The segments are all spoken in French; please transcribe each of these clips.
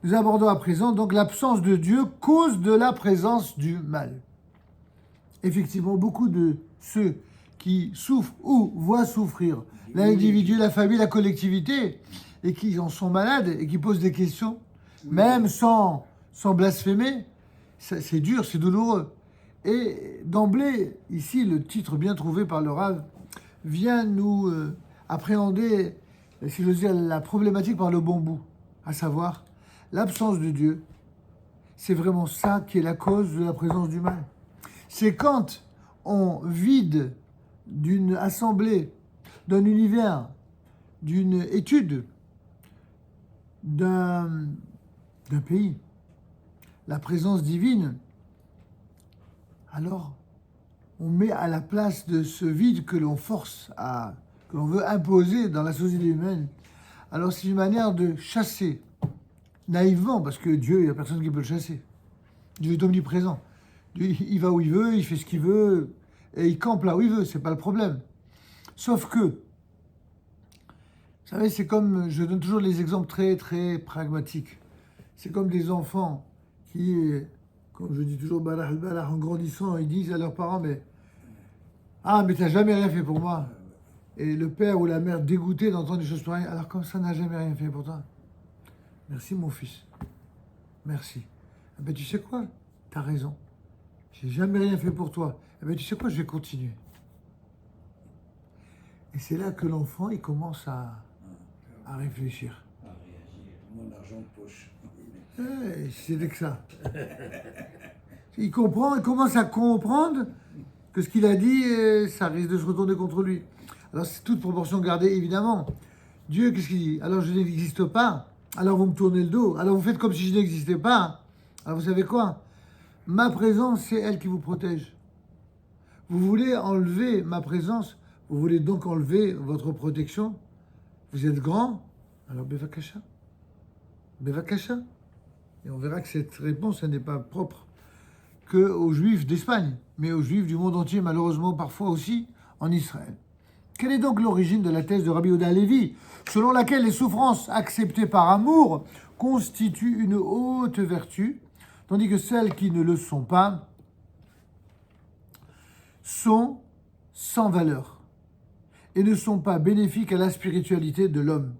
Nous abordons à présent donc l'absence de Dieu, cause de la présence du mal. Effectivement, beaucoup de ceux qui souffrent ou voient souffrir l'individu, la famille, la collectivité, et qui en sont malades et qui posent des questions, même sans blasphémer, c'est dur, c'est douloureux. Et d'emblée, ici, le titre bien trouvé par le Rav vient nous appréhender, si j'ose dire, la problématique par le bon bout, à savoir l'absence de Dieu. C'est vraiment ça qui est la cause de la présence du mal. C'est quand on vide d'une assemblée, d'un univers, d'une étude, d'un pays, la présence divine, alors on met à la place de ce vide que l'on que l'on veut imposer dans la société humaine. Alors c'est une manière de chasser, naïvement, parce que Dieu, il n'y a personne qui peut le chasser. Dieu est omniprésent. Dieu, il va où il veut, il fait ce qu'il veut, et il campe là où il veut, c'est pas le problème. Sauf que, vous savez, c'est comme, je donne toujours les exemples très, très pragmatiques. C'est comme des enfants qui, comme je dis toujours, en grandissant, ils disent à leurs parents, mais t'as jamais rien fait pour moi. Et le père ou la mère dégoûté d'entendre des choses pareilles, alors comme ça n'a jamais rien fait pour toi. Merci mon fils. Merci. Eh ben tu sais quoi? T'as raison. J'ai jamais rien fait pour toi. Eh ben tu sais quoi? Je vais continuer. Et c'est là que l'enfant, il commence à réfléchir. À réagir. Mon argent de poche. C'est que ça. Il commence à comprendre que ce qu'il a dit, ça risque de se retourner contre lui. Alors c'est toute proportion gardée, évidemment. Dieu, qu'est-ce qu'il dit? Alors je n'existe pas. Alors vous me tournez le dos. Alors vous faites comme si je n'existais pas. Alors vous savez quoi? Ma présence, c'est elle qui vous protège. Vous voulez enlever ma présence? Vous voulez donc enlever votre protection? Vous êtes grand? Alors Bevakasha. Bevakasha. Et on verra que cette réponse, elle n'est pas propre qu'aux Juifs d'Espagne, mais aux Juifs du monde entier, malheureusement, parfois aussi en Israël. Quelle est donc l'origine de la thèse de Rabbi Yehuda Halevi, selon laquelle les souffrances acceptées par amour constituent une haute vertu, tandis que celles qui ne le sont pas sont sans valeur et ne sont pas bénéfiques à la spiritualité de l'homme?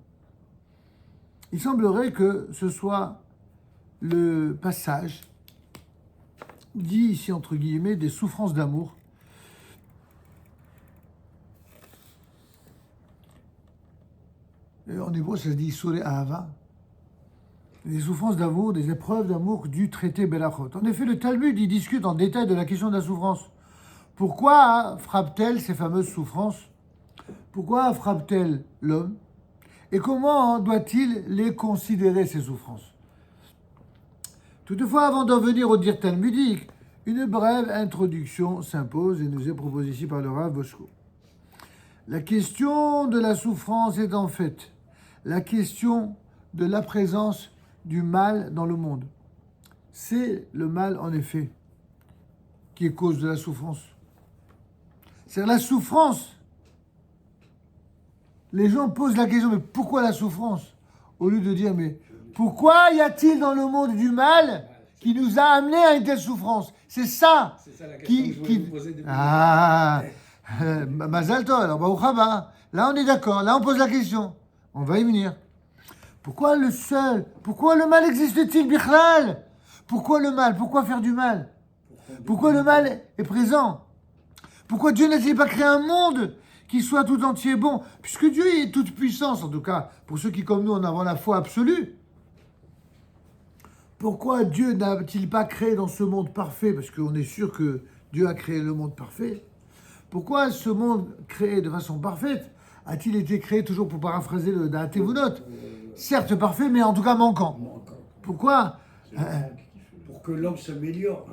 Il semblerait que ce soit le passage dit ici entre guillemets des souffrances d'amour en hébreu ça se dit Isure Ahava, des souffrances d'amour, des épreuves d'amour du traité Belachot. En effet, le Talmud y discute en détail de la question de la souffrance. Pourquoi frappe-t-elle ces fameuses souffrances? Pourquoi frappe-t-elle l'homme? Et comment doit-il les considérer, ces souffrances? Toutefois, avant d'en venir au dire talmudique, une brève introduction s'impose et nous est proposée ici par le Rav Boshko. La question de la souffrance est en fait la question de la présence du mal dans le monde. C'est le mal, en effet, qui est cause de la souffrance. C'est la souffrance. Les gens posent la question, mais pourquoi la souffrance? Au lieu de dire, mais pourquoi y a-t-il dans le monde du mal qui nous a amené à une telle souffrance? C'est ça, la question que je voulais vous poser depuis Mazal Tov, alors Baruch haba. Là on est d'accord, là on pose la question. On va y venir. Pourquoi le mal existe-t-il, Bichlal? Pourquoi le mal? Pourquoi faire du mal? Pourquoi le mal est présent? Pourquoi Dieu n'a-t-il pas créé un monde qui soit tout entier bon? Puisque Dieu est toute puissance, en tout cas, pour ceux qui, comme nous, en avons la foi absolue. Pourquoi Dieu n'a-t-il pas créé dans ce monde parfait? Parce qu'on est sûr que Dieu a créé le monde parfait. Pourquoi ce monde créé de façon parfaite a-t-il été créé, toujours pour paraphraser le Da'atevunot, certes parfait, mais en tout cas manquant? Pourquoi? Pour que l'homme s'améliore.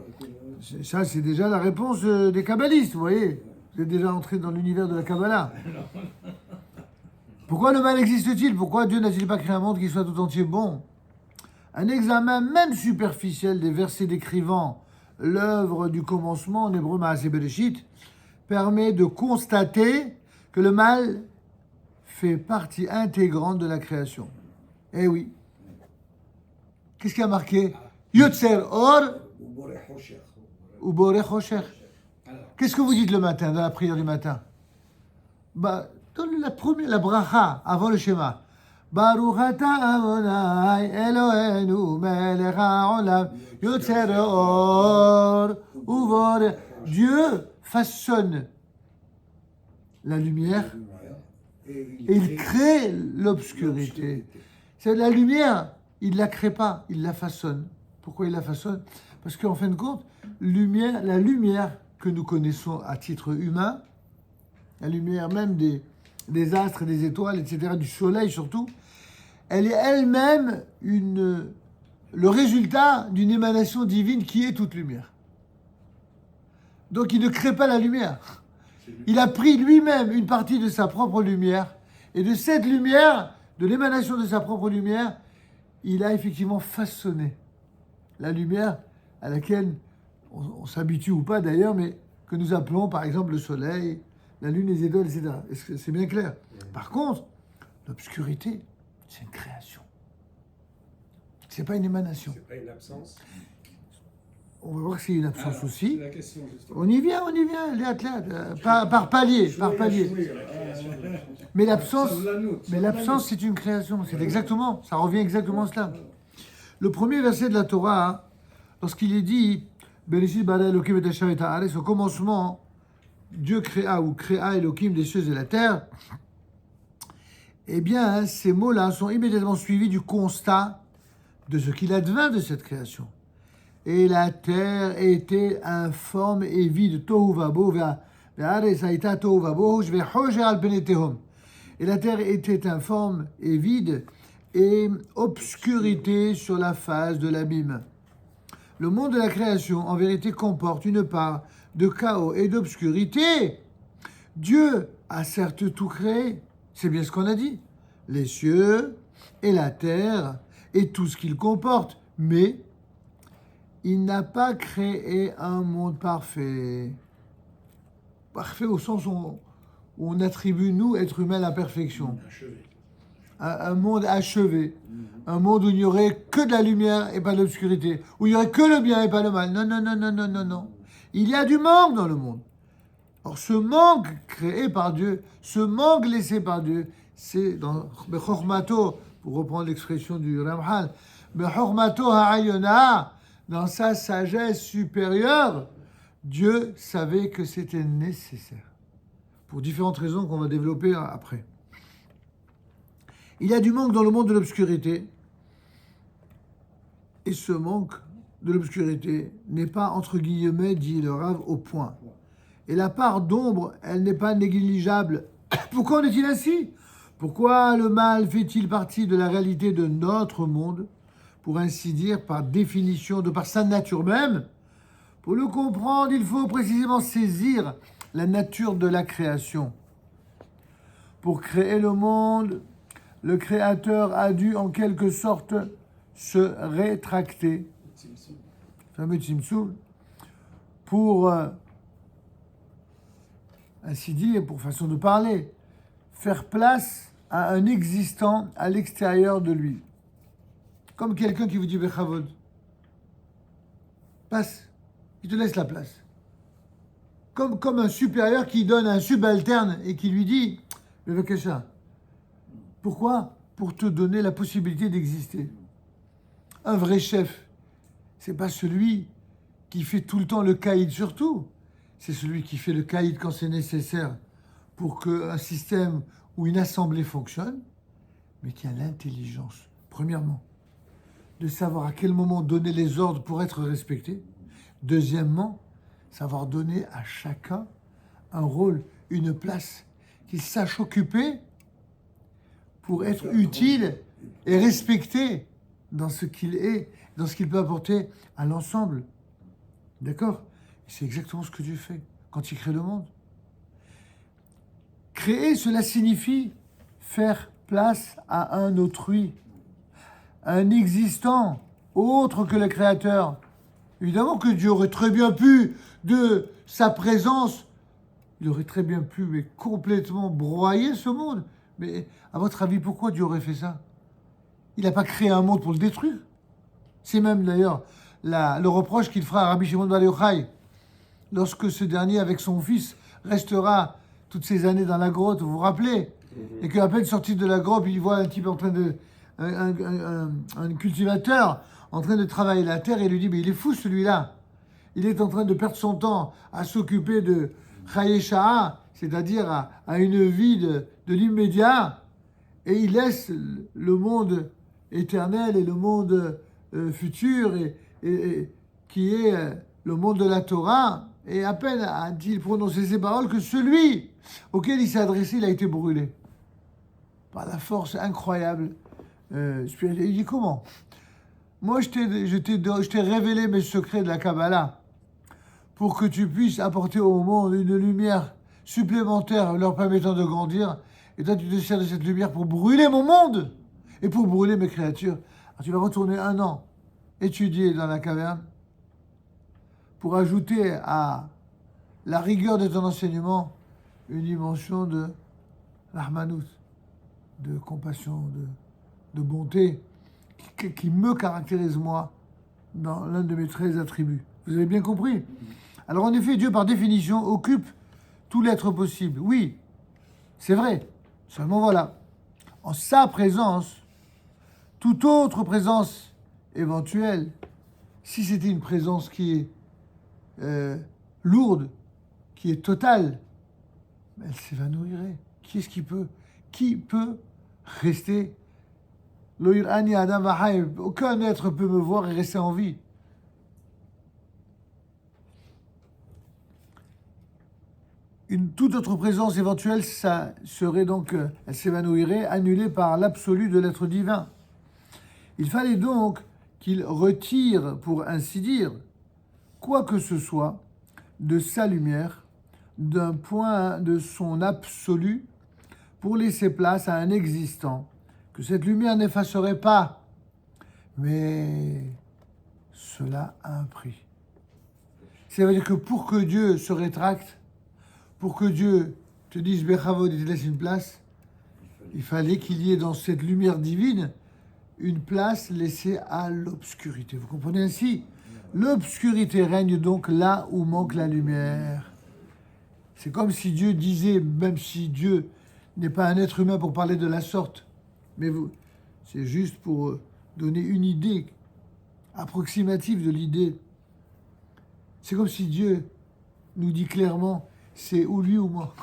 Ça, c'est déjà la réponse des kabbalistes, vous voyez. Vous êtes déjà entré dans l'univers de la Kabbalah. Pourquoi le mal existe-t-il? Pourquoi Dieu n'a-t-il pas créé un monde qui soit tout entier bon? Un examen même superficiel des versets décrivant l'œuvre du commencement en hébreu Maaseh Bereshit permet de constater que le mal fait partie intégrante de la création. Eh oui. Qu'est-ce qui a marqué? Yotzer Or ou Boré Chosher. Qu'est-ce que vous dites le matin, dans la prière du matin? Bah, donne la bracha avant le schéma. Baruch ata Adonai Eloheinu melech haolam yotzer or uvorech. Dieu façonne la lumière et il crée l'obscurité. C'est la lumière, il ne la crée pas, il la façonne. Pourquoi il la façonne? Parce qu'en fin de compte, la lumière que nous connaissons à titre humain, la lumière même des astres, des étoiles, etc., du soleil surtout, elle est elle-même le résultat d'une émanation divine qui est toute lumière. Donc il ne crée pas la lumière. Il a pris lui-même une partie de sa propre lumière, et de cette lumière, de l'émanation de sa propre lumière, il a effectivement façonné la lumière à laquelle on s'habitue ou pas d'ailleurs, mais que nous appelons par exemple le soleil, la lune, les étoiles, etc. Est-ce que c'est bien clair? Par contre, l'obscurité, c'est une création. C'est pas une émanation. C'est pas une absence. On va voir que c'est une absence aussi. C'est la question, justement. On y vient, les athlètes, par palier, par palier. Mais l'absence, c'est une création. C'est exactement, ça revient exactement à cela. Le premier verset de la Torah, hein, lorsqu'il est dit, au commencement, Dieu créa Elohim des cieux et la terre, eh bien, hein, ces mots-là sont immédiatement suivis du constat de ce qu'il advint de cette création. Et la terre était informe et vide. Et la terre était informe et vide et obscurité sur la face de l'abîme. Le monde de la création, en vérité, comporte une part de chaos et d'obscurité. Dieu a certes tout créé, c'est bien ce qu'on a dit, les cieux et la terre et tout ce qu'ils comportent, mais il n'a pas créé un monde parfait. Parfait au sens où on attribue, nous, êtres humains, la perfection. Un monde achevé. Un monde où il n'y aurait que de la lumière et pas d'obscurité. Où il n'y aurait que le bien et pas le mal. Non, non, non, non, non, non, non. Il y a du manque dans le monde. Or, ce manque créé par Dieu, ce manque laissé par Dieu, c'est dans Bechormato, pour reprendre l'expression du Ramchal, Bechormato ha'ayona, dans sa sagesse supérieure, Dieu savait que c'était nécessaire. Pour différentes raisons qu'on va développer après. Il y a du manque dans le monde de l'obscurité. Et ce manque de l'obscurité n'est pas, entre guillemets, dit le Rav, au point. Et la part d'ombre, elle n'est pas négligeable. Pourquoi en est-il ainsi? Pourquoi le mal fait-il partie de la réalité de notre monde? Pour ainsi dire, par définition, de par sa nature même. Pour le comprendre, il faut précisément saisir la nature de la création. Pour créer le monde, le Créateur a dû en quelque sorte se rétracter, fameux Tzimtzum, pour, ainsi dire, pour façon de parler, faire place à un existant à l'extérieur de lui. Comme quelqu'un qui vous dit Bechavod, passe, il te laisse la place. Comme un supérieur qui donne à un subalterne et qui lui dit Bevakasha. Pourquoi? Pour te donner la possibilité d'exister. Un vrai chef, c'est pas celui qui fait tout le temps le caïd sur tout. C'est celui qui fait le caïd quand c'est nécessaire pour qu'un système ou une assemblée fonctionne, mais qui a l'intelligence, premièrement, de savoir à quel moment donner les ordres pour être respecté. Deuxièmement, savoir donner à chacun un rôle, une place qu'il sache occuper pour être utile et respecté dans ce qu'il est, dans ce qu'il peut apporter à l'ensemble. D'accord? C'est exactement ce que Dieu fait quand il crée le monde. Créer, cela signifie faire place à un autrui, un existant autre que le Créateur. Évidemment que Dieu aurait très bien pu, de sa présence, il aurait très bien pu, mais complètement broyer ce monde. Mais à votre avis, pourquoi Dieu aurait fait ça? Il n'a pas créé un monde pour le détruire. C'est même d'ailleurs le reproche qu'il fera à Rabbi Shimon Bar Yochai lorsque ce dernier, avec son fils, restera toutes ces années dans la grotte, vous vous rappelez? Et qu'à peine sorti de la grotte, il voit un type en train de... un cultivateur en train de travailler la terre et il lui dit, mais il est fou celui-là. Il est en train de perdre son temps à s'occuper de Chaye Sha'a, c'est-à-dire à une vie de l'immédiat, et il laisse le monde éternel et le monde futur, et qui est le monde de la Torah, et à peine a-t-il prononcé ces paroles que celui auquel il s'est adressé, il a été brûlé. Par la force incroyable spirituelle. Il dit comment? Moi, je t'ai révélé mes secrets de la Kabbalah pour que tu puisses apporter au monde une lumière supplémentaire leur permettant de grandir. Et toi, tu te sers de cette lumière pour brûler mon monde et pour brûler mes créatures. Alors, tu vas retourner 1 an étudier dans la caverne pour ajouter à la rigueur de ton enseignement une dimension de rahmanout, de compassion, de bonté qui me caractérise moi dans l'un de mes 13 attributs. Vous avez bien compris? Alors en effet, Dieu par définition occupe tout l'être possible. Oui, c'est vrai. Seulement voilà, en sa présence, toute autre présence éventuelle, si c'était une présence qui est lourde, qui est totale, elle s'évanouirait. Qui peut rester? Aucun être peut me voir et rester en vie. Toute autre présence éventuelle, ça serait donc, elle s'évanouirait, annulée par l'absolu de l'être divin. Il fallait donc qu'il retire, pour ainsi dire, quoi que ce soit de sa lumière, d'un point de son absolu, pour laisser place à un existant, que cette lumière n'effacerait pas. Mais cela a un prix. Ça veut dire que pour que Dieu se rétracte, pour que Dieu te dise Bechavod et te laisse une place, il fallait qu'il y ait dans cette lumière divine une place laissée à l'obscurité. Vous comprenez ainsi? L'obscurité règne donc là où manque la lumière. C'est comme si Dieu disait, même si Dieu n'est pas un être humain pour parler de la sorte, mais c'est juste pour donner une idée approximative de l'idée. C'est comme si Dieu nous dit clairement, c'est ou lui ou moi.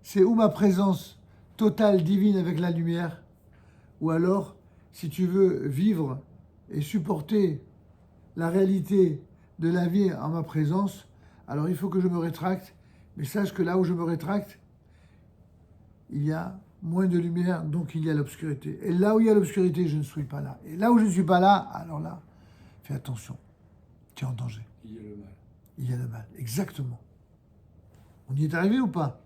C'est ou ma présence totale, divine avec la lumière, ou alors, si tu veux vivre et supporter la réalité de la vie en ma présence, alors il faut que je me rétracte, mais sache que là où je me rétracte, il y a moins de lumière, donc il y a l'obscurité. Et là où il y a l'obscurité, je ne suis pas là. Et là où je ne suis pas là, alors là, fais attention, tu es en danger. Il y a le mal. Il y a le mal, exactement. On y est arrivé ou pas?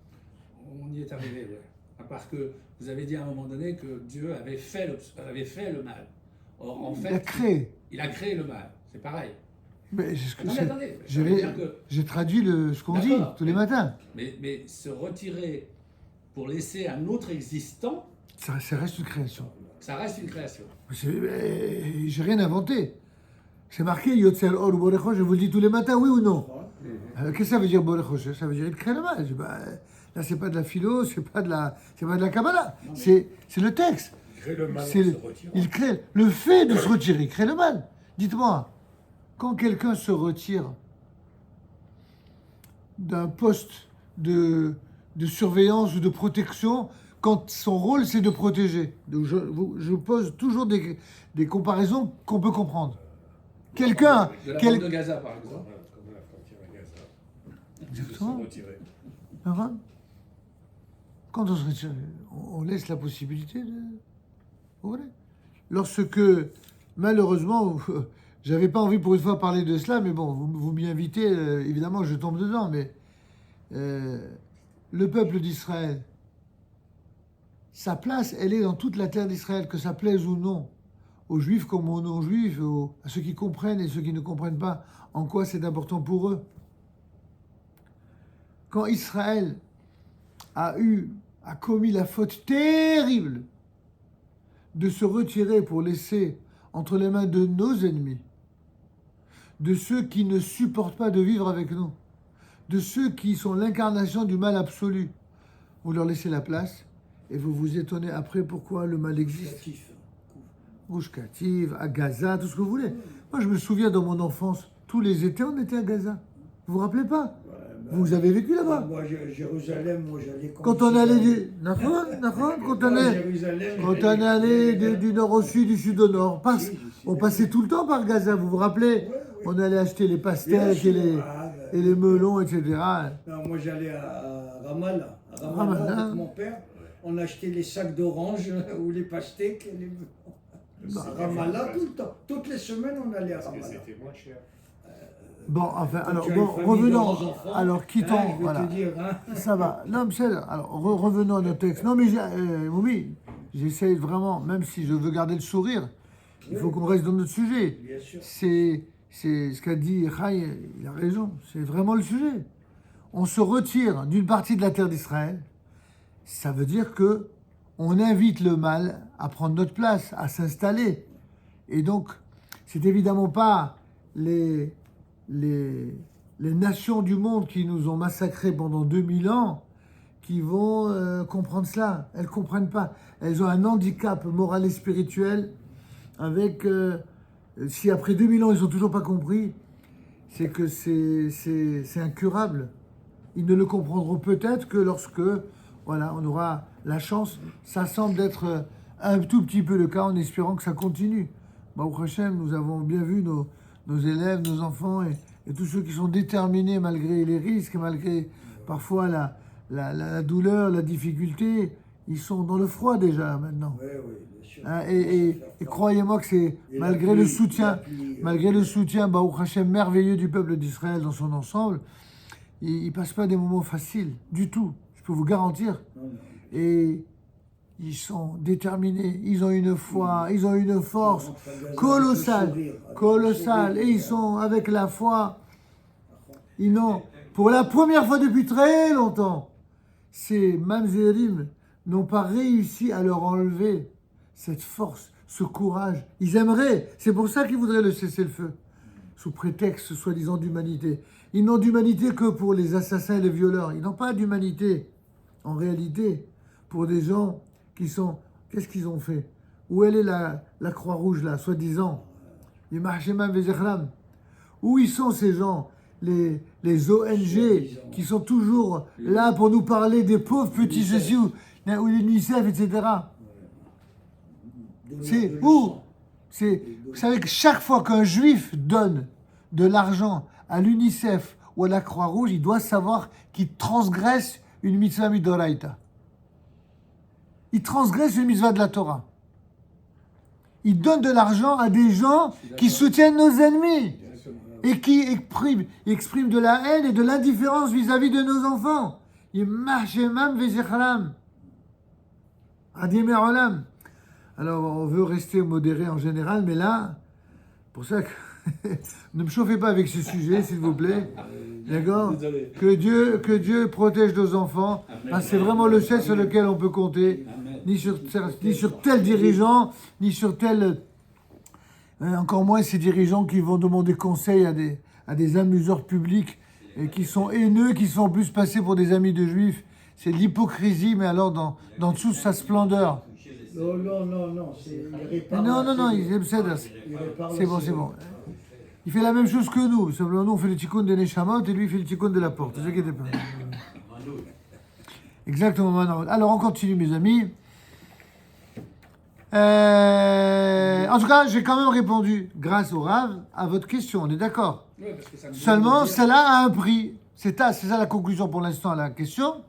On y est arrivé, oui. Parce que vous avez dit à un moment donné que Dieu avait fait le mal. Or, en fait, il a créé le mal. C'est pareil. Mais c'est ce que attendez. J'ai traduit ce qu'on dit tous les matins. Mais se retirer pour laisser un autre existant... Ça reste une création. Ça reste une création. J'ai rien inventé. C'est marqué Yotzer Or ou Borechosh, je vous le dis tous les matins, oui ou non? Qu'est-ce que ça veut dire Borechosh? Ça veut dire il crée le mal. Là, c'est pas de la philo, c'est pas de la Kabbalah. C'est le texte. Il crée le mal il crée le fait de se retirer, il crée le mal. Dites-moi, quand quelqu'un se retire d'un poste de surveillance ou de protection, quand son rôle c'est de protéger. Donc je pose toujours des comparaisons qu'on peut comprendre. Quelqu'un... De la bande de Gaza, par exemple. Comme la frontière à Gaza. Exactement. Ils se sont retirés. Quand on se retire, on laisse la possibilité de... Vous voyez? Lorsque, malheureusement, j'avais pas envie pour une fois parler de cela, mais bon, vous m'y invitez, évidemment, je tombe dedans, mais le peuple d'Israël, sa place, elle est dans toute la terre d'Israël, que ça plaise ou non, aux Juifs comme aux non-Juifs, à ceux qui comprennent et ceux qui ne comprennent pas en quoi c'est important pour eux. Quand Israël a commis la faute terrible de se retirer pour laisser entre les mains de nos ennemis, de ceux qui ne supportent pas de vivre avec nous, de ceux qui sont l'incarnation du mal absolu. Vous leur laissez la place et vous vous étonnez après pourquoi le mal existe. Rouge Katif, à Gaza, tout ce que vous voulez. Moi, je me souviens dans mon enfance, tous les étés, on était à Gaza. Vous vous rappelez pas? Vous avez vécu là-bas? Moi, Jérusalem, moi j'allais quand on allait quand on allait du nord au sud, du sud au nord, on passait tout le temps par Gaza, vous vous rappelez? On allait acheter les pastèques et les melons, etc. Non, moi j'allais à Ramallah. À Ramallah, avec mon père, on achetait les sacs d'oranges ou les pastèques et les melons. À Ramallah, tout le temps. Toutes les semaines, on allait à Parce que Ramallah. c'était moins cher. Bon, enfin, alors, tu as bon, une famille revenons. de grands enfants, Alors, quittons. je vais Voilà. te dire, Ça va. Non, mais alors, revenons à notre texte. Non, mais Moumi, j'essaie vraiment, même si je veux garder le sourire, il faut qu'on reste dans notre sujet. Bien sûr. C'est ce qu'a dit Rai, il a raison. C'est vraiment le sujet. On se retire d'une partie de la terre d'Israël. Ça veut dire que on invite le mal à prendre notre place, à s'installer. Et donc, c'est évidemment pas les nations du monde qui nous ont massacrés pendant 2000 ans qui vont comprendre cela. Elles ne comprennent pas. Elles ont un handicap moral et spirituel avec... si après 2000 ans, ils n'ont toujours pas compris, c'est que c'est incurable. Ils ne le comprendront peut-être que lorsque, voilà, on aura la chance. Ça semble être un tout petit peu le cas en espérant que ça continue. Baruch Hashem, nous avons bien vu nos élèves, nos enfants et tous ceux qui sont déterminés malgré les risques, malgré parfois la douleur, la difficulté, ils sont dans le froid déjà maintenant. Oui, bien sûr. Hein, et croyez-moi que c'est malgré le soutien, Baruch Hashem, merveilleux du peuple d'Israël dans son ensemble, ils ne passent pas des moments faciles du tout, je peux vous garantir. Non. Et ils sont déterminés, ils ont une foi, ils ont une force colossale, et ils sont avec la foi. Ils n'ont, pour la première fois depuis très longtemps, ces mamzerim n'ont pas réussi à leur enlever cette force, ce courage. Ils aimeraient, c'est pour ça qu'ils voudraient le cessez-le-feu, sous prétexte soi-disant d'humanité. Ils n'ont d'humanité que pour les assassins et les violeurs. Ils n'ont pas d'humanité, en réalité, pour des gens qui sont... Qu'est-ce qu'ils ont fait? Où elle est la Croix-Rouge, là, soi-disant? Les Mahshemam Vezechlam. Où ils sont ces gens? Les ONG qui sont toujours là pour nous parler des pauvres petits ceci ou l'UNICEF, etc. C'est où? Vous savez que chaque fois qu'un juif donne de l'argent à l'UNICEF ou à la Croix-Rouge, il doit savoir qu'il transgresse une mitzvah midoraïta. Il transgresse une mitzvah de la Torah. Il donne de l'argent à des gens qui soutiennent nos ennemis et qui expriment de la haine et de l'indifférence vis-à-vis de nos enfants. Alors, on veut rester modéré en général, mais là, pour ça que ne me chauffez pas avec ce sujet, s'il vous plaît. D'accord? Que Dieu protège nos enfants. Ah, c'est vraiment le seul sur lequel on peut compter. Ni sur tel dirigeant, ni sur tel... encore moins ces dirigeants qui vont demander conseil à des amuseurs publics et qui sont haineux, qui sont en plus passés pour des amis de juifs. C'est de l'hypocrisie, mais alors dans toute sa splendeur. Non, c'est bon. Il fait la même chose que nous. Simplement, nous, on fait le tikkun de Neshamot et lui, il fait le tikkun de la porte. Ne vous inquiétez pas. Exactement. Alors, on continue, mes amis. En tout cas, j'ai quand même répondu, grâce au Rav, à votre question. On est d'accord? Oui, parce que ça me Seulement, cela a un prix. C'est ça la conclusion pour l'instant à la question.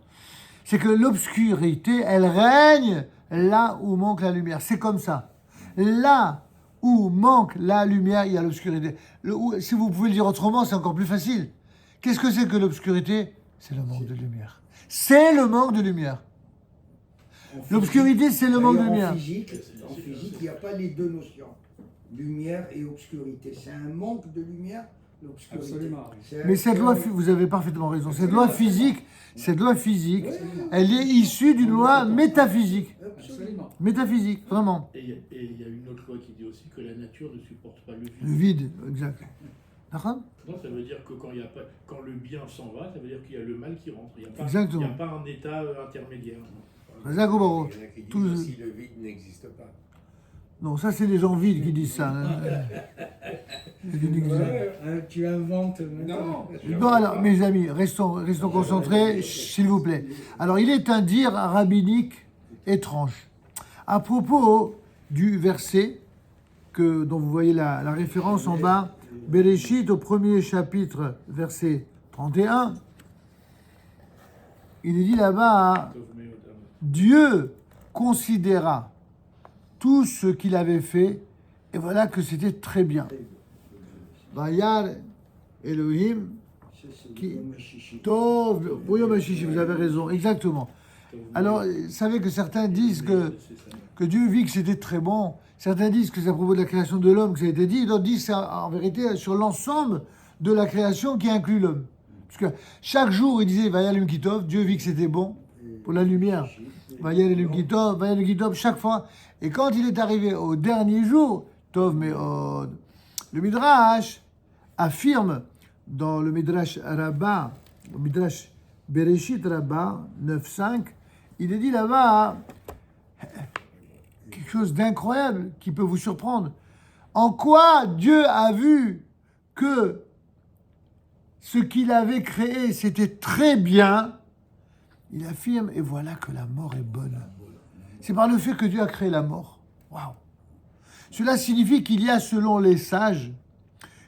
C'est que l'obscurité, elle règne là où manque la lumière. C'est comme ça. Là où manque la lumière, il y a l'obscurité. Si vous pouvez le dire autrement, c'est encore plus facile. Qu'est-ce que c'est que l'obscurité? C'est le manque de lumière. C'est le manque de lumière. L'obscurité, c'est le manque de lumière. En physique, il n'y a pas les deux notions, lumière et obscurité. C'est un manque de lumière l'obscurité. Absolument. Mais cette loi, vous avez parfaitement raison, cette loi physique, elle est issue d'une loi métaphysique. Absolument. Métaphysique, vraiment. Et il y a une autre loi qui dit aussi que la nature ne supporte pas le vide. Le vide, exact. D'accord? Non, ça veut dire que quand le bien s'en va, ça veut dire qu'il y a le mal qui rentre. Il n'y a pas, Exactement. il y a pas un état intermédiaire. Jacques Barrault. Il y en a qui disent Tout- aussi le vide n'existe pas. Non, ça c'est les gens vides qui disent ça. Hein. Le vide n'existe pas. Tu inventes maintenant. Non. Bon, alors, mes amis, restons concentrés, s'il vous plaît. Alors, il est un dire rabbinique étrange. À propos du verset dont vous voyez la référence en bas, Bereshit, au premier chapitre, verset 31, il est dit là-bas, Dieu considéra tout ce qu'il avait fait, et voilà que c'était très bien. Vayar Elohim qui Tov, Bouyom Hashishi, vous avez raison, exactement. Alors, vous savez que certains disent que Dieu vit que c'était très bon. Certains disent que c'est à propos de la création de l'homme que ça a été dit. D'autres disent que c'est en vérité sur l'ensemble de la création qui inclut l'homme. Parce que chaque jour, il disait Vayar Elohim ki Tov, Dieu vit que c'était bon pour la lumière. Vayar Elohim ki Tov, Vayar Elohim ki Tov, chaque fois. Et quand il est arrivé au dernier jour, Tov Me'od, le Midrash affirme dans le Midrash Rabbah, le Midrash Bereshit Rabbah 9.5, il est dit là-bas quelque chose d'incroyable qui peut vous surprendre. En quoi Dieu a vu que ce qu'il avait créé, c'était très bien, il affirme, et voilà que la mort est bonne. C'est par le fait que Dieu a créé la mort. Waouh! Cela signifie qu'il y a, selon les sages,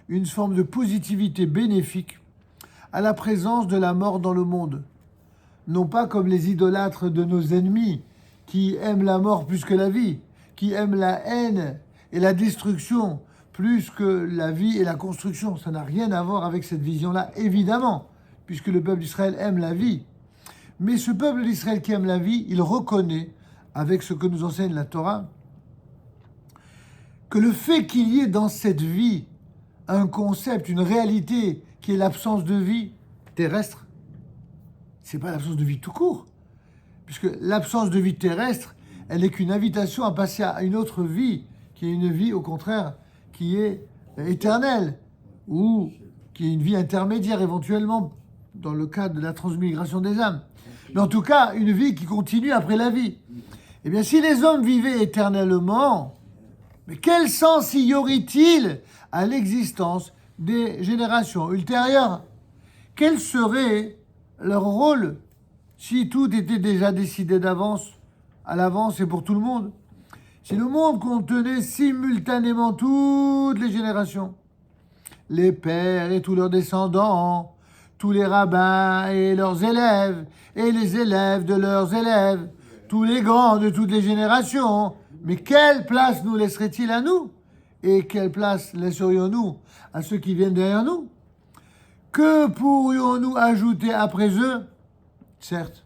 une forme de positivité bénéfique à la présence de la mort dans le monde. Non pas comme les idolâtres de nos ennemis, qui aiment la mort plus que la vie, qui aiment la haine et la destruction plus que la vie et la construction. Ça n'a rien à voir avec cette vision-là, évidemment, puisque le peuple d'Israël aime la vie. Mais ce peuple d'Israël qui aime la vie, il reconnaît, avec ce que nous enseigne la Torah, que le fait qu'il y ait dans cette vie un concept, une réalité qui est l'absence de vie terrestre, c'est pas l'absence de vie tout court, puisque l'absence de vie terrestre, elle n'est qu'une invitation à passer à une autre vie, qui est une vie au contraire qui est éternelle, ou qui est une vie intermédiaire éventuellement dans le cadre de la transmigration des âmes. Mais en tout cas, une vie qui continue après la vie. Eh bien, si les hommes vivaient éternellement, mais quel sens y aurait-il à l'existence des générations ultérieures? Quel serait leur rôle si tout était déjà décidé d'avance, à l'avance et pour tout le monde? Si le monde contenait simultanément toutes les générations, les pères et tous leurs descendants, tous les rabbins et leurs élèves, et les élèves de leurs élèves, tous les grands de toutes les générations, mais quelle place nous laisserait-il à nous? Et quelle place laisserions-nous à ceux qui viennent derrière nous? Que pourrions-nous ajouter après eux? Certes,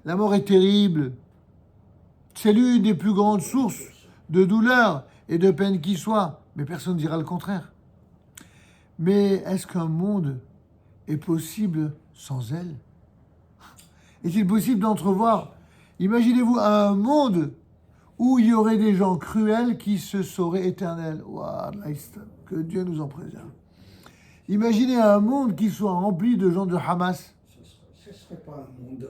la mort est terrible. C'est l'une des plus grandes sources de douleur et de peine qui soit, mais personne ne dira le contraire. Mais est-ce qu'un monde est possible sans elle? Est-il possible d'entrevoir, imaginez-vous un monde où il y aurait des gens cruels qui se sauraient éternels? Waouh, que Dieu nous en préserve. Imaginez un monde qui soit rempli de gens de Hamas. Ce ne serait pas un monde.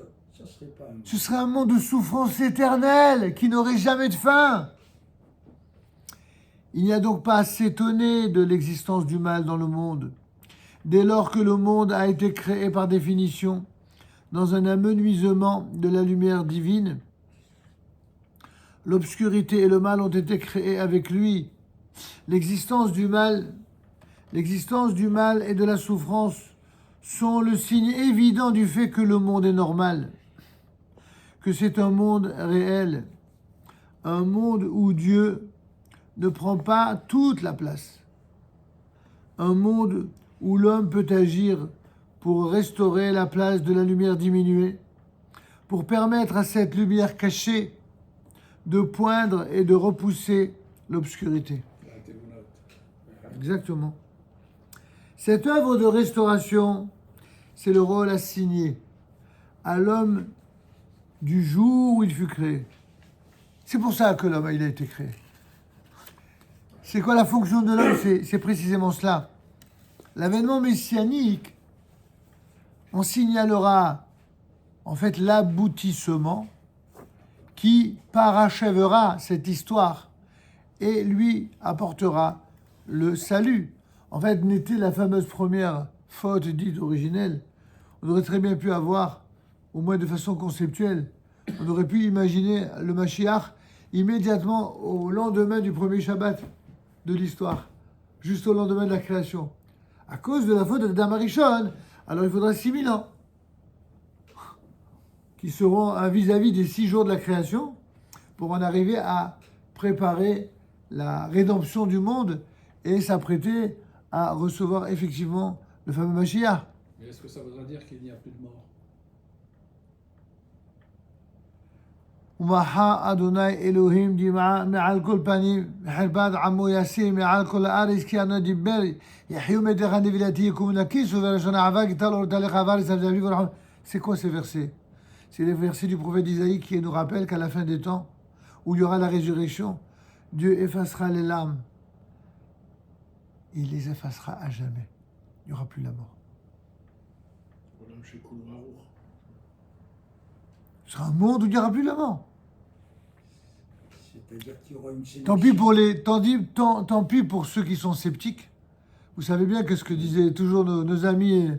Ce serait un monde de souffrance éternelle qui n'aurait jamais de fin. Il n'y a donc pas à s'étonner de l'existence du mal dans le monde, dès lors que le monde a été créé par définition dans un amenuisement de la lumière divine. L'obscurité et le mal ont été créés avec lui. L'existence du mal et de la souffrance sont le signe évident du fait que le monde est normal, que c'est un monde réel, un monde où Dieu ne prend pas toute la place, un monde où l'homme peut agir pour restaurer la place de la lumière diminuée, pour permettre à cette lumière cachée de poindre et de repousser l'obscurité. Exactement. Cette œuvre de restauration, c'est le rôle assigné à l'homme du jour où il fut créé. C'est pour ça que l'homme, il a été créé. C'est quoi la fonction de l'homme? C'est précisément cela. L'avènement messianique en signalera en fait l'aboutissement qui parachèvera cette histoire et lui apportera le salut. En fait, n'était la fameuse première faute dite originelle. On aurait très bien pu avoir, au moins de façon conceptuelle, on aurait pu imaginer le Mashiach immédiatement au lendemain du premier Shabbat de l'histoire, juste au lendemain de la création. À cause de la faute d'Adam Arishon, alors il faudra 6000 ans, qui seront un vis-à-vis des 6 jours de la création, pour en arriver à préparer la rédemption du monde et s'apprêter à recevoir effectivement le fameux Mashiach. Mais est-ce que ça voudra dire qu'il n'y a plus de mort? ומחה אדוני אלוהים דמעה מעל כל פנים וחרפת עמו ישים מעל כל הארץ כי אנו דיבר יחיו מתך נבילתי יקום נקיס ובראשון אהבה גיטל אורתה לך עבר יסב אביב ורחם. C'est quoi ces versets? C'est les versets du prophète Isaïe qui nous rappellent qu'à la fin des temps, où il y aura la résurrection, Dieu effacera les larmes. Il les effacera à jamais. Il n'y aura plus la mort. Ce sera un monde où il n'y aura plus la mort. C'est-à-dire qu'il y aura une Tant pis pour ceux qui sont sceptiques. Vous savez bien que ce que disaient toujours nos amis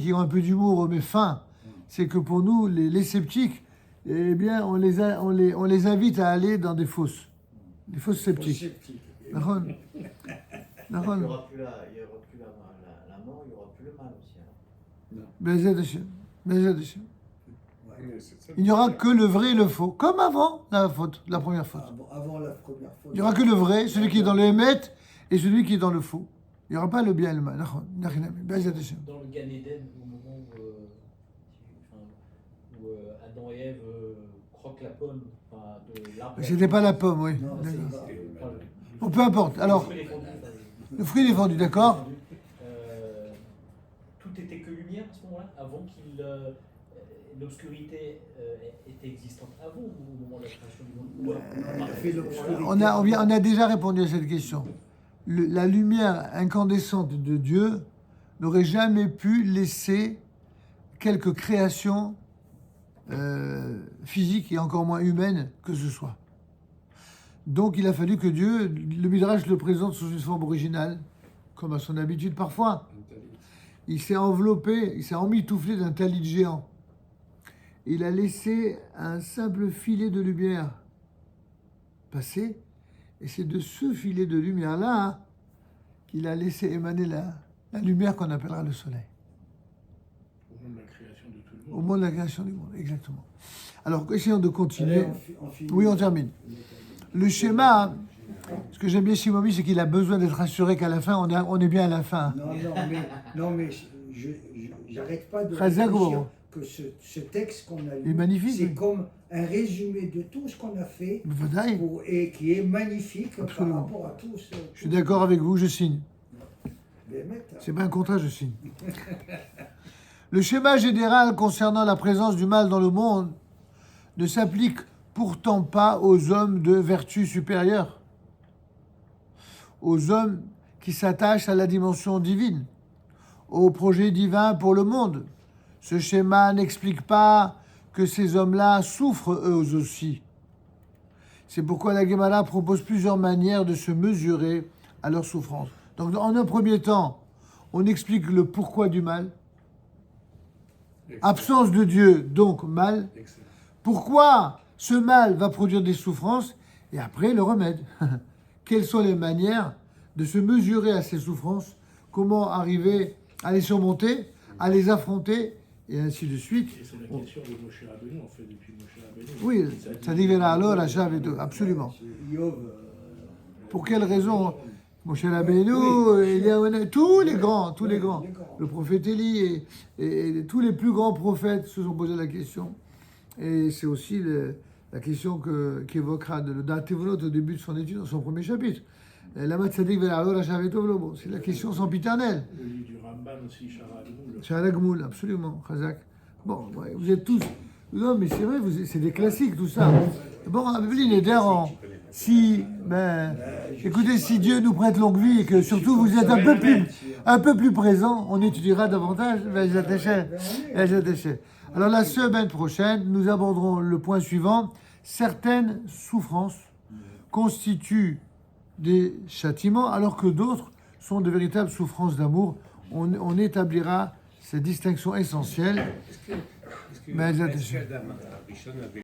qui ont un peu d'humour mais fin, c'est que pour nous, les sceptiques, eh bien, on les invite à aller dans des fosses sceptiques. Il n'y aura plus la mort, il n'y aura plus le mal aussi. Bezed Hashem. Bezed Hashem. Il n'y aura que le vrai et le faux, comme avant la première faute. Avant la première faute. Il n'y aura que le vrai, celui qui est dans le Hémet, et celui qui est dans le faux. Il n'y aura pas le bien et le mal. Bezed Hashem. Dans le Gan Eden, au moment où Adam et Ève croquent la pomme de l'arbre. C'était pas la pomme, oui. Non, D'accord. c'est pas- Bon, peu importe. Alors, le fruit défendu, d'accord. Tout était que lumière à ce moment-là, avant qu'il l'obscurité était existante avant ou au moment de la création du monde. On a fait l'obscurité. On a déjà répondu à cette question. La lumière incandescente de Dieu n'aurait jamais pu laisser quelque création physique et encore moins humaine que ce soit. Donc il a fallu que Dieu, le Midrash le présente sous une forme originale, comme à son habitude parfois. Il s'est enveloppé, il s'est emmitouflé d'un talit géant. Il a laissé un simple filet de lumière passer, et c'est de ce filet de lumière-là qu'il a laissé émaner la lumière qu'on appellera le soleil. Au moment de la création de tout le monde. Au moment de la création du monde, exactement. Alors, essayons de continuer. Allez, on finit. Oui, on termine. Le schéma, ce que j'aime bien chez Momi, c'est qu'il a besoin d'être assuré qu'à la fin, on est bien à la fin. Non, mais j'arrête pas de Chazak, réfléchir bon. que ce texte qu'on a Il est lu, magnifique, c'est oui. comme un résumé de tout ce qu'on a fait Vadaï. et qui est magnifique Absolument. par rapport à tout ce... Je suis d'accord avec vous, je signe. Bémet. C'est pas un contrat, je signe. Le schéma général concernant la présence du mal dans le monde ne s'applique pourtant pas aux hommes de vertu supérieure, aux hommes qui s'attachent à la dimension divine, au projet divin pour le monde. Ce schéma n'explique pas que ces hommes-là souffrent eux aussi. C'est pourquoi la Gemara propose plusieurs manières de se mesurer à leur souffrance. Donc, en un premier temps, on explique le pourquoi du mal. Absence de Dieu, donc mal. Excellent. Pourquoi ce mal va produire des souffrances et après le remède. Quelles sont les manières de se mesurer à ces souffrances? Comment arriver à les surmonter, à les affronter et ainsi de suite. Et c'est la question de Moshe Rabbeinu, en fait, depuis Moshe Rabbeinu. Oui, ça divera alors la chave et tout, absolument. Yov, Pour quelle raison? Moshe Rabbeinu, il y a tous les grands, le prophète Élie et tous les plus grands prophètes se sont posé la question. Et c'est aussi la question qu'évoquera le Datevonot au début de son étude, dans son premier chapitre. Lama tzadik ve'la'alo rasha ve'tov lo bo. C'est la question sempiternelle. Le livre du Ramban aussi, Shara Gmoul. Shara Gmoul, absolument, Khazak. Bon, ouais, vous êtes tous. Non, mais c'est vrai, c'est des classiques tout ça. Bon, Abelin est d'air si, ben, écoutez, si Dieu nous prête longue vie et que surtout vous êtes un peu plus présent, on étudiera davantage. Alors la semaine prochaine, nous aborderons le point suivant. Certaines souffrances constituent des châtiments, alors que d'autres sont de véritables souffrances d'amour. On établira ces distinctions essentielles. est-ce que l'Adam Rishon avait